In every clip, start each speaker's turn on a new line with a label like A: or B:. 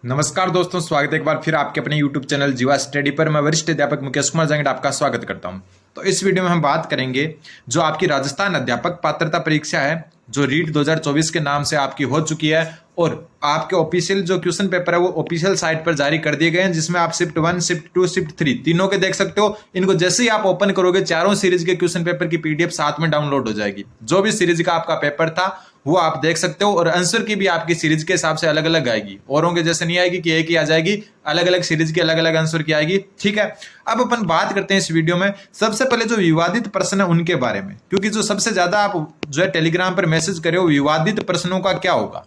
A: नमस्कार दोस्तों, स्वागत है एक बार फिर आपके अपने YouTube चैनल जीवा स्टडी पर। मैं वरिष्ठ अध्यापक मुकेश कुमार जंगड़ आपका स्वागत करता हूं। तो इस वीडियो में हम बात करेंगे जो आपकी राजस्थान अध्यापक पात्रता परीक्षा है, जो रीट 2024 के नाम से आपकी हो चुकी है, और आपके ऑफिशियल जो क्वेश्चन पेपर है वो ऑफिशियल साइट पर जारी कर दिए गए हैं, जिसमें आप शिफ्ट 1, शिफ्ट 2, शिफ्ट 3 तीनों के देख सकते हो। इनको जैसे ही आप ओपन करोगे चारों सीरीज के क्वेश्चन पेपर की पीडीएफ साथ में डाउनलोड हो जाएगी। जो भी सीरीज का आपका पेपर था वो आप देख सकते हो, और आंसर की भी आपकी सीरीज के हिसाब से अलग अलग आएगी, औरों के जैसे नहीं आएगी कि एक ही आ जाएगी, अलग अलग सीरीज की अलग अलग आंसर की आएगी। ठीक है, अब अपन बात करते हैं इस वीडियो में सबसे पहले जो विवादित प्रश्न है उनके बारे में, क्योंकि जो सबसे ज्यादा आप जो है टेलीग्राम पर मैसेज करे हो विवादित प्रश्नों का क्या होगा।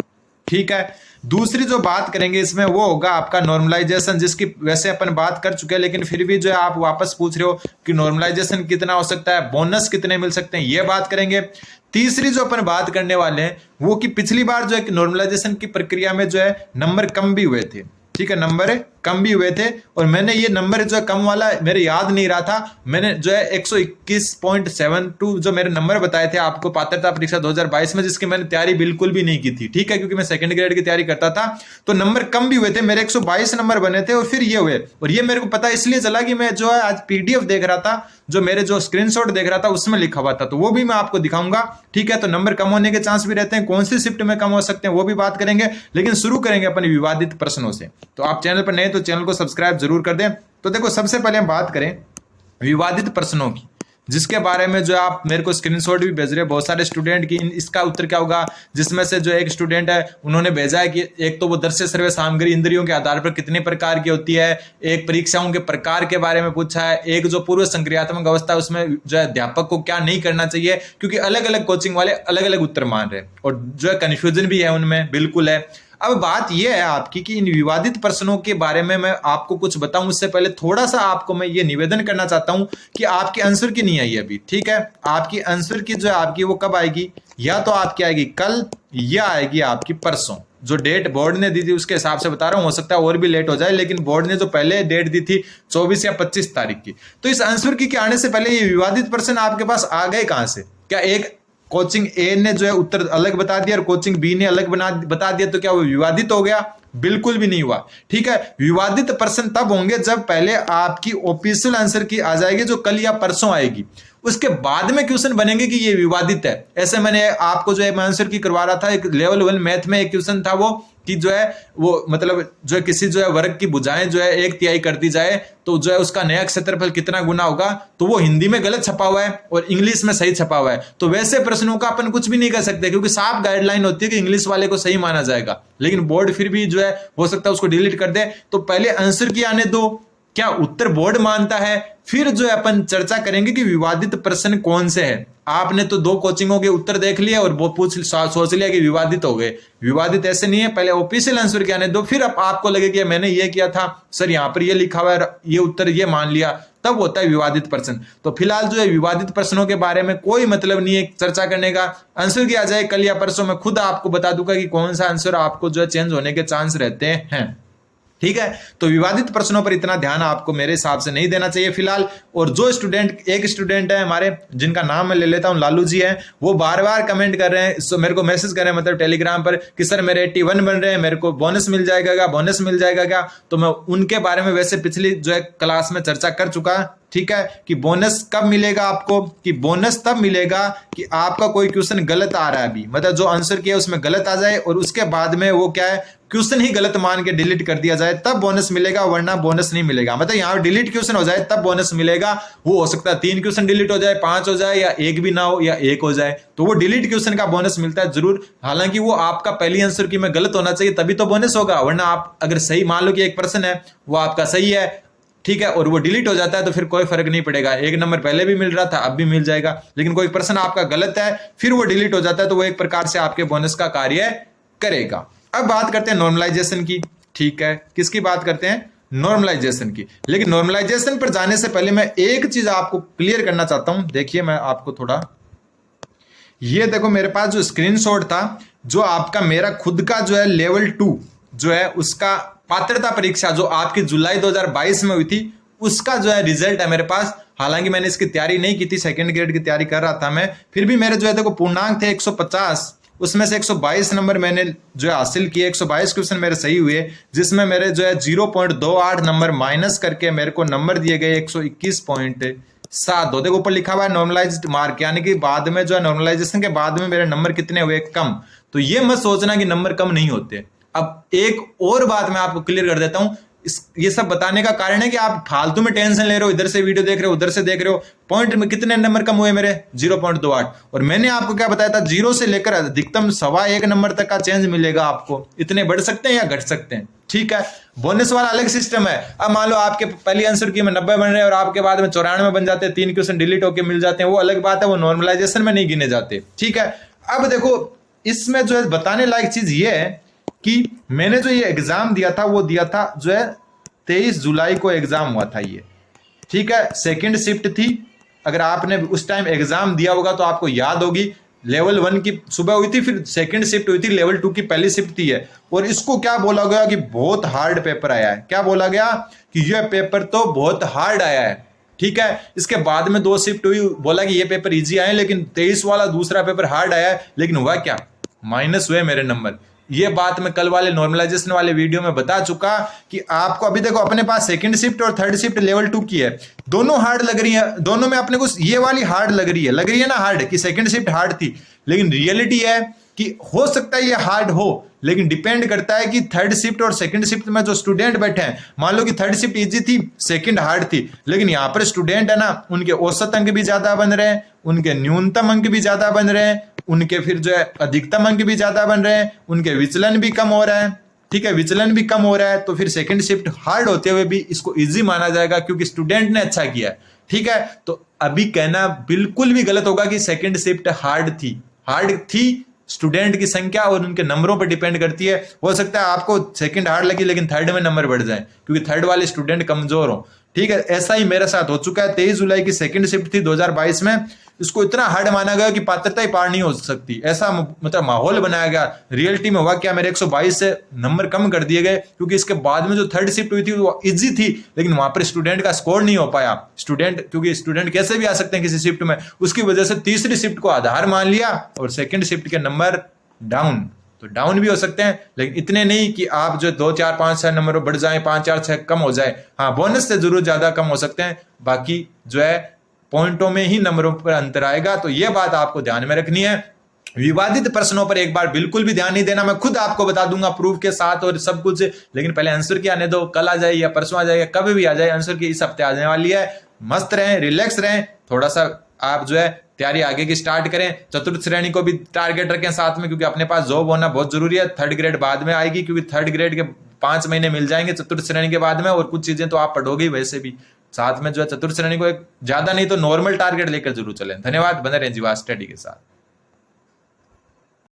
A: ठीक है, दूसरी जो बात करेंगे इसमें वो होगा आपका नॉर्मलाइजेशन, जिसकी वैसे अपन बात कर चुके हैं, लेकिन फिर भी जो है आप वापस पूछ रहे हो कि नॉर्मलाइजेशन कितना हो सकता है, बोनस कितने मिल सकते हैं, ये बात करेंगे। तीसरी जो अपन बात करने वाले हैं वो कि पिछली बार जो है नॉर्मलाइजेशन की प्रक्रिया में जो है नंबर कम भी हुए थे। ठीक है, नंबर कम भी हुए थे, और मैंने ये नंबर जो है कम वाला मेरे याद नहीं रहा था, मैंने जो है 121.72 जो मेरे नंबर बताए थे आपको पात्रता परीक्षा 2022 में, जिसकी मैंने तैयारी बिल्कुल भी नहीं की थी। ठीक है, क्योंकि मैं सेकंड ग्रेड की तैयारी करता था, तो नंबर कम भी हुए थे, मेरे 122 नंबर बने थे और फिर ये हुए। और ये मेरे को पता इसलिए चला कि मैं जो है आज पीडीएफ देख रहा था, जो मेरे जो स्क्रीनशॉट देख रहा था उसमें लिखा हुआ था, तो वो भी मैं आपको दिखाऊंगा। ठीक है, तो नंबर कम होने के चांस भी रहते हैं, कौन सी शिफ्ट में कम हो सकते हैं वो भी बात करेंगे, लेकिन शुरू करेंगे अपन विवादित प्रश्नों से। तो आप चैनल पर नए तो चैनल को सब्सक्राइब जरूर कर दें। तो देखो, सबसे पहले हम बात करें विवादित प्रश्नों की, जिसके बारे में जो आप मेरे को स्क्रीनशॉट भी भेज रहे हैं बहुत सारे स्टूडेंट की। इसका उत्तर क्या होगा, जिसमें से जो एक स्टूडेंट है उन्होंने भेजा है कि एक तो वो दृश्य श्रव्य सामग्री इंद्रियों के आधार पर कितने प्रकार की होती है, एक परीक्षाओं के प्रकार के बारे में पूछा है, एक जो पूर्व संक्रियात्मक अवस्था उसमें जो है अध्यापक को क्या नहीं करना चाहिए, क्योंकि अलग अलग कोचिंग वाले अलग अलग उत्तर मान रहे हैं, और जो है कंफ्यूजन भी है उनमें, बिल्कुल है। अब बात यह है आपकी कि इन विवादित प्रश्नों के बारे में मैं आपको कुछ बताऊं, उससे पहले थोड़ा सा आपको मैं ये निवेदन करना चाहता हूं कि आपकी आंसर की नहीं आई अभी। ठीक है, आपकी आंसर की जो है आपकी वो कब आएगी, या तो आपकी आएगी कल या आएगी आपकी परसों। जो डेट बोर्ड ने दी थी उसके हिसाब से बता रहा हूं, हो सकता है और भी लेट हो जाए, लेकिन बोर्ड ने जो पहले डेट दी थी 24 या 25 तारीख की, तो इस आंसर की आने से पहले ये विवादित प्रश्न आपके पास आ गए कहां से? क्या एक कोचिंग ए ने जो है उत्तर अलग बता दिया और कोचिंग बी ने अलग बता दिया, तो क्या वो विवादित हो गया? बिल्कुल भी नहीं हुआ। ठीक है, विवादित प्रश्न तब होंगे जब पहले आपकी ऑफिशियल आंसर की आ जाएगी, जो कल या परसों आएगी, उसके बाद में क्वेश्चन बनेंगे कि ये विवादित है। ऐसे मैंने आपको जो है आंसर की करवा रहा था, एक लेवल 1 मैथ में एक क्वेश्चन था वो कि जो है वो मतलब जो है किसी जो है वर्ग की भुजाएं जो है 1/3 कर दी जाए तो जो है उसका नया क्षेत्रफल कितना गुना होगा, तो वो हिंदी में गलत छपा हुआ है और इंग्लिश में सही छपा हुआ है। तो वैसे प्रश्नों का अपन कुछ भी नहीं कर सकते, क्योंकि साफ गाइडलाइन होती है कि इंग्लिश वाले को सही माना जाएगा, लेकिन बोर्ड फिर भी जो है हो सकता है उसको डिलीट कर दे। तो पहले आंसर की आने दो, क्या उत्तर बोर्ड मानता है, फिर जो है अपन चर्चा करेंगे कि विवादित प्रश्न कौन से हैं। आपने तो 2 कोचिंगों के उत्तर देख लिए और वो सोच लिया कि विवादित हो गए। विवादित ऐसे नहीं है, पहले ऑफिशियल आंसर क्या आने दो, फिर आपको लगे कि मैंने ये किया था सर, यहां पर ये लिखा हुआ है, ये उत्तर ये मान लिया, तब होता है विवादित प्रश्न। तो फिलहाल जो है विवादित प्रश्नों के बारे में कोई मतलब नहीं है चर्चा करने का। आंसर की आ जाए कल या परसों, मैं खुद आपको बता दूंगा कि कौन सा आंसर आपको जो है चेंज होने के चांस रहते हैं। ठीक है, तो विवादित प्रश्नों पर इतना ध्यान आपको मेरे हिसाब से नहीं देना चाहिए फिलहाल। और जो स्टूडेंट, एक स्टूडेंट है हमारे जिनका नाम मैं ले लेता हूं, लालू जी हैं, वो बार बार कमेंट कर रहे हैं, मेरे को मैसेज कर रहे हैं मतलब टेलीग्राम पर कि सर मेरे 81 बन रहे हैं, मेरे को बोनस मिल जाएगा क्या, बोनस मिल जाएगा क्या? तो मैं उनके बारे में वैसे पिछली जो है क्लास में चर्चा कर चुका। ठीक है, कि बोनस कब मिलेगा आपको, कि बोनस तब मिलेगा कि आपका कोई क्वेश्चन गलत आ रहा है अभी, मतलब जो आंसर किया उसमें गलत आ जाए और उसके बाद में वो क्या है क्वेश्चन ही गलत मान के डिलीट कर दिया जाए, तब बोनस मिलेगा, वरना बोनस नहीं मिलेगा। मतलब यहाँ डिलीट क्वेश्चन हो जाए तब बोनस मिलेगा। वो हो सकता है 3 क्वेश्चन डिलीट हो जाए, 5 हो जाए, या 1 भी ना हो, या 1 हो जाए, तो वो डिलीट क्वेश्चन का बोनस मिलता है जरूर। हालांकि वो आपका पहली आंसर की में गलत होना चाहिए तभी तो बोनस होगा, वरना आप अगर सही मान लो कि 1% है वो आपका सही है, ठीक है, और वो डिलीट हो जाता है तो फिर कोई फर्क नहीं पड़ेगा। 1 नंबर पहले भी मिल रहा था, अब भी मिल जाएगा। लेकिन कोई प्रश्न आपका गलत है फिर वो डिलीट हो जाता है, तो वो एक प्रकार से आपके बोनस का कार्य करेगा। अब बात करते हैं नॉर्मलाइजेशन की। ठीक है, किसकी बात करते हैं? नॉर्मलाइजेशन की। लेकिन नॉर्मलाइजेशन पर जाने से पहले मैं एक चीज आपको क्लियर करना चाहता हूं। देखिए, मैं आपको थोड़ा, ये देखो मेरे पास जो स्क्रीनशॉट था, जो आपका मेरा खुद का जो है लेवल 2 जो है उसका पात्रता परीक्षा जो आपकी जुलाई 2022 में हुई थी, उसका जो है रिजल्ट है मेरे पास। हालांकि मैंने इसकी तैयारी नहीं की थी, सेकंड ग्रेड की तैयारी कर रहा था मैं, फिर भी मेरे जो है देखो पूर्णांक थे 150 उसमें से 122 नंबर मैंने जो है हासिल किए, 122 क्वेश्चन मेरे सही हुए, जिसमें मेरे जो है 0.28 नंबर माइनस करके मेरे को नंबर दिए गए 121.72। देखो ऊपर लिखा हुआ है नॉर्मलाइज्ड मार्क, यानी कि बाद में जो है नॉर्मलाइजेशन के बाद में मेरे नंबर कितने हुए, कम। तो ये मत सोचना कि नंबर कम नहीं होते। अब एक और बात मैं आपको क्लियर कर देता हूं, ये सब बताने का कारण है कि आप फालतू में टेंशन ले रहे हो, इधर से वीडियो देख रहे हो, उधर से देख रहे हो। पॉइंट में कितने नंबर कम हुए मेरे, 0.28। और मैंने आपको क्या बताया था, 0 से लेकर अधिकतम 1.25 नंबर तक का चेंज मिलेगा आपको। इतने बढ़ सकते हैं या घट सकते हैं, ठीक है। बोनस वाला अलग सिस्टम है। अब मान लो आपके पहली आंसर की में 90 बन रहे हैं और आपके बाद में 94 बन जाते हैं, 3 क्वेश्चन डिलीट होकर मिल जाते हैं, वो अलग बात है, वो नॉर्मलाइजेशन में नहीं गिने जाते, ठीक है। अब देखो इसमें जो है बताने लायक चीज ये है कि मैंने जो ये एग्जाम दिया था वो दिया था जो है 23 जुलाई को एग्जाम हुआ था ये, ठीक है। सेकंड शिफ्ट थी। अगर आपने उस टाइम एग्जाम दिया होगा तो आपको याद होगी, लेवल 1 की सुबह हुई थी, फिर सेकंड शिफ्ट हुई थी, लेवल 2 की पहली शिफ्ट थी है। और इसको क्या बोला गया कि बहुत हार्ड पेपर आया है। क्या बोला गया कि यह पेपर तो बहुत हार्ड आया है, ठीक है। इसके बाद में 2 शिफ्ट हुई, बोला कि ये पेपर इजी आए, लेकिन 23 वाला दूसरा पेपर हार्ड आया है। लेकिन हुआ क्या, माइनस हुए मेरे नंबर। ये बात मैं कल वाले नॉर्मलाइजेशन वाले वीडियो में बता चुका कि आपको अभी देखो अपने पास सेकंड शिफ्ट और थर्ड शिफ्ट लेवल 2 की है, दोनों हार्ड लग रही है। दोनों में अपने को ये वाली हार्ड लग रही है ना हार्ड, कि सेकंड शिफ्ट हार्ड थी। लेकिन रियलिटी है कि हो सकता है ये हार्ड हो, लेकिन डिपेंड करता है कि थर्ड शिफ्ट और सेकंड शिफ्ट में जो स्टूडेंट बैठे हैं, मान लो कि थर्ड शिफ्ट इजी थी, सेकंड हार्ड थी, लेकिन यहाँ पर स्टूडेंट है ना, उनके औसत अंक भी ज्यादा बन रहे हैं, उनके न्यूनतम अंक भी ज्यादा बन रहे हैं, उनके फिर जो है अधिकतम अंक भी ज्यादा बन रहे हैं, उनके विचलन भी कम हो रहा है, ठीक है, विचलन भी कम हो रहा है। तो फिर सेकंड शिफ्ट हार्ड होते हुए भी इसको इजी माना जाएगा क्योंकि स्टूडेंट ने अच्छा किया है, ठीक है। तो अभी कहना बिल्कुल भी गलत होगा कि सेकंड शिफ्ट हार्ड थी। हार्ड थी, स्टूडेंट की संख्या और उनके नंबरों पर डिपेंड करती है। हो सकता है आपको सेकंड हार्ड लगी लेकिन थर्ड में नंबर बढ़ जाए क्योंकि थर्ड वाले स्टूडेंट कमजोर हो, ठीक है। ऐसा ही मेरे साथ हो चुका है। 23 जुलाई की सेकंड शिफ्ट थी 2022 में, इसको इतना हार्ड माना गया कि पात्रता ही पार नहीं हो सकती, ऐसा मतलब माहौल बनाया गया। रियलिटी में हुआ क्या, मेरे 122 से नंबर कम कर दिए गए क्योंकि इसके बाद में जो थर्ड शिफ्ट हुई थी वो इजी थी, लेकिन वहां पर स्टूडेंट का स्कोर नहीं हो पाया। स्टूडेंट, क्योंकि स्टूडेंट कैसे भी आ सकते हैं किसी शिफ्ट में, उसकी वजह से तीसरी शिफ्ट को आधार मान लिया और सेकंड शिफ्ट के नंबर डाउन। तो डाउन भी हो सकते हैं, लेकिन इतने नहीं कि आप जो 2 4 5 6 नंबर बढ़ जाए, 5 4 6 कम हो जाए। हाँ, बोनस से जरूर ज्यादा कम हो सकते हैं, बाकी जो है पॉइंटों में ही नंबरों पर अंतर आएगा। तो यह बात आपको ध्यान में रखनी है। विवादित प्रश्नों पर एक बार बिल्कुल भी ध्यान नहीं देना, मैं खुद आपको बता दूंगा प्रूफ के साथ और सब कुछ, लेकिन पहले आंसर की आने दो। कल आ जाए या परसों आ जाए या कभी भी आ जाए, आंसर की इस हफ्ते आने वाली है। मस्त रहें, रिलैक्स रहें, थोड़ा सा आप जो है तैयारी आगे की स्टार्ट करें। चतुर्थ श्रेणी को भी टारगेट रखें साथ में, क्योंकि अपने पास जॉब होना बहुत जरूरी है। थर्ड ग्रेड बाद में आएगी क्योंकि थर्ड ग्रेड के 5 महीने मिल जाएंगे चतुर्थ श्रेणी के बाद में, और कुछ चीजें तो आप पढ़ोगे वैसे भी। साथ में जो है चतुर्थ श्रेणी को एक ज्यादा नहीं तो नॉर्मल टारगेट लेकर जरूर चलें। धन्यवाद, बने रहें जीवा स्टडी के साथ।